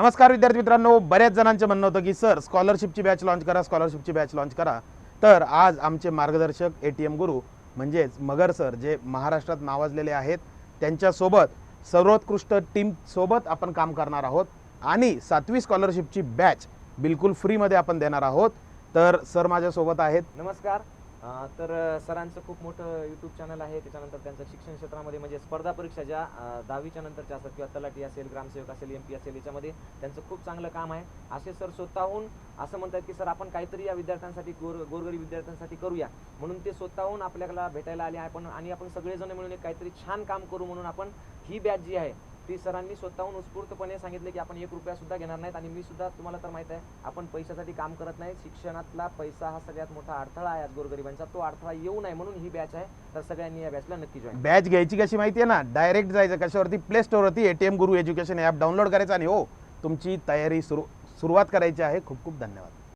नमस्कार विद्यार्थी मित्रांनो, बऱ्याच जणांचे म्हणणं होतं की सर स्कॉलरशिपची बॅच लॉन्च करा, स्कॉलरशिपची बॅच लॉन्च करा। तर आज आमचे मार्गदर्शक एटीएम गुरु म्हणजेच मगर सर जे महाराष्ट्रात नावाजलेले आहेत त्यांच्यासोबत सर्वोत्कृष्ट टीम सोबत आपण काम करणार आहोत आणि 7वी स्कॉलरशिपची बॅच बिलकुल फ्रीमध्ये आपण देणार आहोत। तर सर माझ्यासोबत आहेत। नमस्कार। तर सरांचं खूप मोठं यूट्यूब चॅनल आहे, त्याच्यानंतर त्यांचं शिक्षण क्षेत्रामध्ये म्हणजे स्पर्धा परीक्षा ज्या 10वीच्या नंतरच्या असतात किंवा तलाठी असेल, ग्रामसेवक असेल, MP असेल, याच्यामध्ये त्यांचं खूप चांगलं काम आहे। असे सर स्वतःहून असं म्हणतात की सर आपण काहीतरी या विद्यार्थ्यांसाठी गोरगरीब विद्यार्थ्यांसाठी करूया, म्हणून ते स्वतःहून आपल्याला भेटायला आले आणि आपण सगळेजण मिळून एक काहीतरी छान काम करू म्हणून आपण ही बॅच जी आहे ती सरांनी स्वतःहून उत्स्फूर्तपणे सांगितले की आपण 1 रुपया सुद्धा घेणार नाहीत। आणि मी सुद्धा तुम्हाला तर माहिती आहे आपण पैशासाठी काम करत नाही, शिक्षणातला पैसा हा सगळ्यात मोठा अडथळा आहे आज गोरगरिबांचा, तो अडथळा येऊ नये म्हणून ही बॅच आहे। तर सगळ्यांनी या बॅचला नक्की जॉईन। बॅच घ्यायची कशी माहिती आहे ना, डायरेक्ट जायचं कशावरती, प्ले स्टोअरवरती एटीएम गुरु एज्युकेशन ॲप डाउनलोड करायचं आणि हो तुमची तयारी सुरुवात करायची आहे। खूप खूप धन्यवाद।